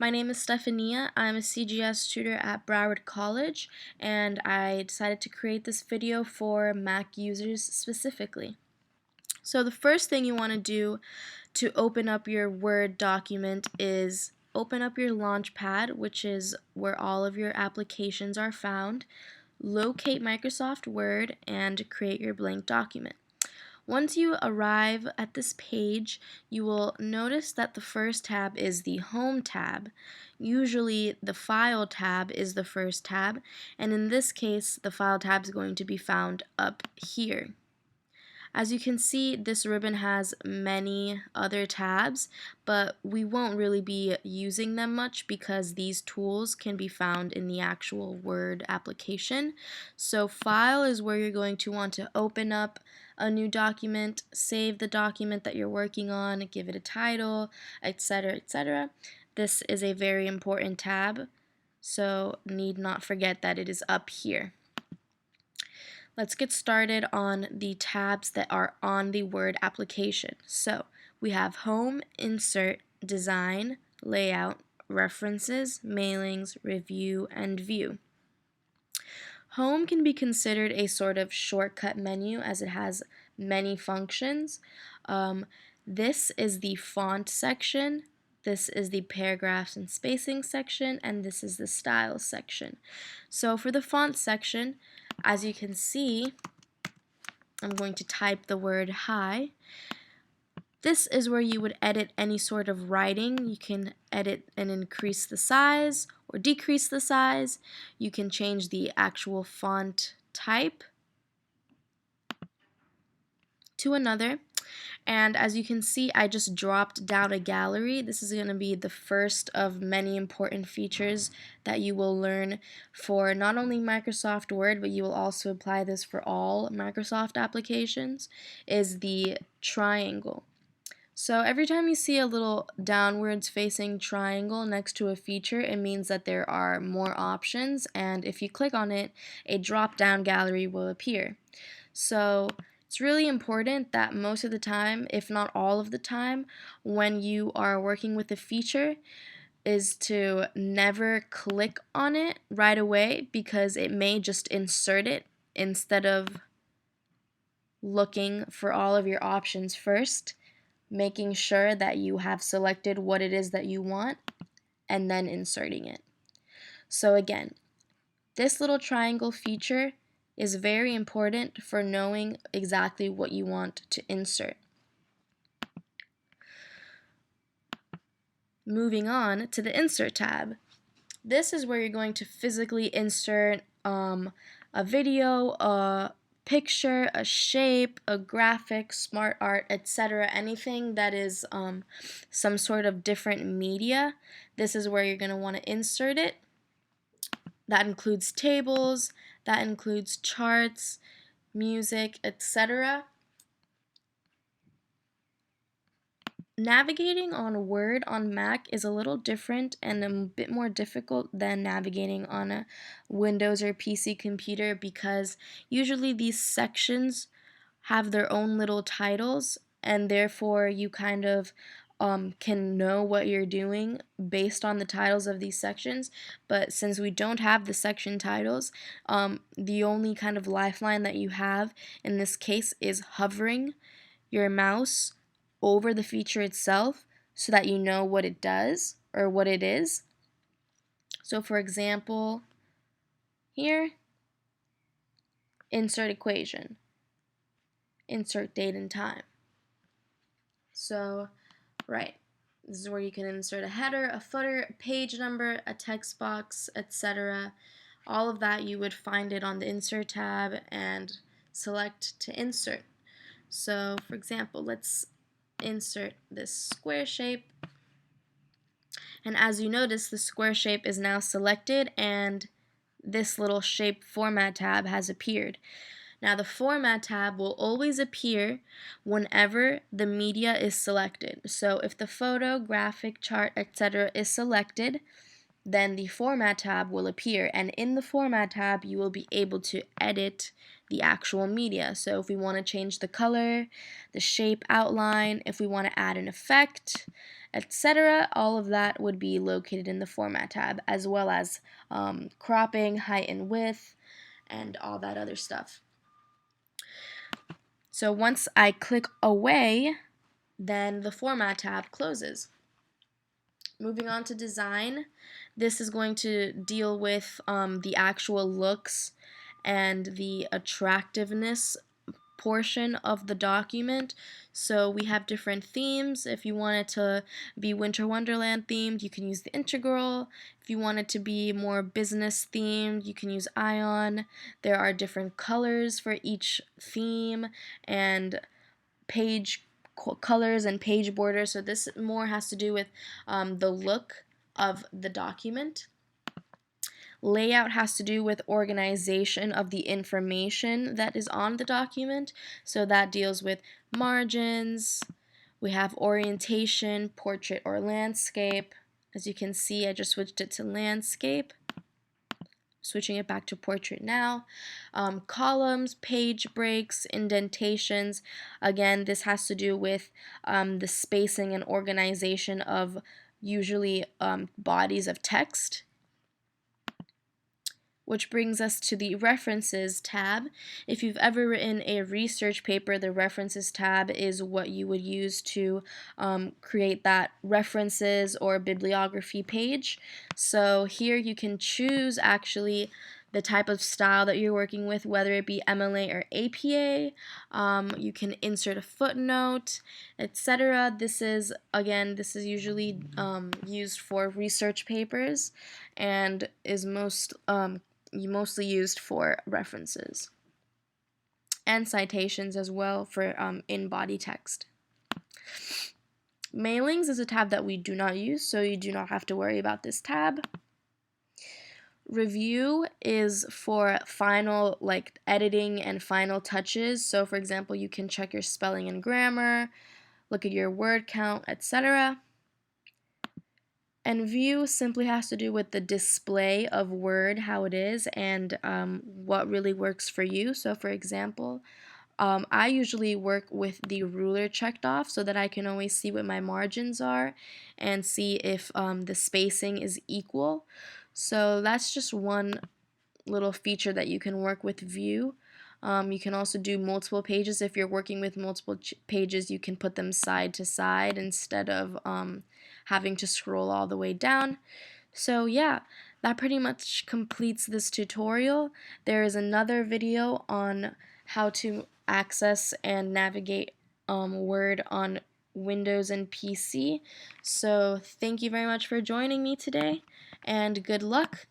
My name is Stephania. I'm a CGS tutor at Broward College, and I decided to create this video for Mac users specifically. So the first thing you want to do to open up your Word document is open up your Launchpad, which is where all of your applications are found, locate Microsoft Word, and create your blank document. Once you arrive at this page, you will notice that the first tab is the Home tab. Usually the File tab is the first tab, and in this case the File tab is going to be found up here. As you can see, this ribbon has many other tabs, but we won't really be using them much because these tools can be found in the actual Word application. So File is where you're going to want to open up a new document, save the document that you're working on, give it a title, etc., etc. This is a very important tab, so need not forget that it is up here. Let's get started on the tabs that are on the Word application. So we have Home, Insert, Design, Layout, References, Mailings, Review, and View. Home can be considered a sort of shortcut menu as it has many functions. This is the font section, this is the paragraphs and spacing section, and this is the style section. So for the font section, as you can see, I'm going to type the word hi. This is where you would edit any sort of writing. You can edit and increase the size or decrease the size. You can change the actual font type to another. And as you can see, I just dropped down a gallery. This is going to be the first of many important features that you will learn for not only Microsoft Word, but you will also apply this for all Microsoft applications, is the triangle. So every time you see a little downwards facing triangle next to a feature, it means that there are more options, and if you click on it, a drop down gallery will appear. So it's really important that most of the time, if not all of the time, when you are working with a feature, is to never click on it right away because it may just insert it instead of looking for all of your options first, making sure that you have selected what it is that you want, and then inserting it. So again, this little triangle feature is very important for knowing exactly what you want to insert. Moving on to the Insert tab. This is where you're going to physically insert a video, a picture, a shape, a graphic, smart art, etc. Anything that is some sort of different media. This is where you're going to want to insert it. That includes tables, that includes charts, music, etc. Navigating on Word on Mac is a little different and a bit more difficult than navigating on a Windows or PC computer because usually these sections have their own little titles, and therefore you kind of can know what you're doing based on the titles of these sections. But since we don't have the section titles, the only kind of lifeline that you have in this case is hovering your mouse over the feature itself so that you know what it does or what it is. So for example, here, insert equation, insert date and time. So, right, this is where you can insert a header, a footer, a page number, a text box, etc. All of that you would find it on the Insert tab and select to insert. So, for example, let's insert this square shape. And as you notice, the square shape is now selected and this little shape format tab has appeared. Now the format tab will always appear whenever the media is selected. So if the photo, graphic, chart, etc. is selected, then the format tab will appear, and in the format tab you will be able to edit the actual media. So if we want to change the color, the shape, outline, if we want to add an effect, etc., all of that would be located in the Format tab, as well as cropping, height and width, and all that other stuff. So once I click away, then the Format tab closes. Moving on to design, this is going to deal with the actual looks and the attractiveness portion of the document. So we have different themes. If you want it to be Winter Wonderland themed, you can use the integral. If you want it to be more business themed, you can use Ion. There are different colors for each theme and page colors and page borders. So this more has to do with the look of the document. Layout has to do with organization of the information that is on the document. So that deals with margins. We have orientation, portrait or landscape. As you can see, I just switched it to landscape. Switching it back to portrait now. Columns, page breaks, indentations. Again, this has to do with the spacing and organization of usually bodies of text. Which brings us to the References tab. If you've ever written a research paper, the References tab is what you would use to create that references or bibliography page. So here you can choose actually the type of style that you're working with, whether it be MLA or APA. You can insert a footnote, etc. This is usually used for research papers and is mostly used for references and citations as well for in-body text. Mailings is a tab that we do not use, so you do not have to worry about this tab. Review is for final, like editing and final touches. So for example, you can check your spelling and grammar, look at your word count, etc. And view simply has to do with the display of Word, how it is, and what really works for you. So for example, I usually work with the ruler checked off so that I can always see what my margins are and see if the spacing is equal. So that's just one little feature that you can work with view. You can also do multiple pages. If you're working with multiple pages, you can put them side to side instead of having to scroll all the way down. So yeah, that pretty much completes this tutorial. There is another video on how to access and navigate Word on Windows and PC. So thank you very much for joining me today, and good luck.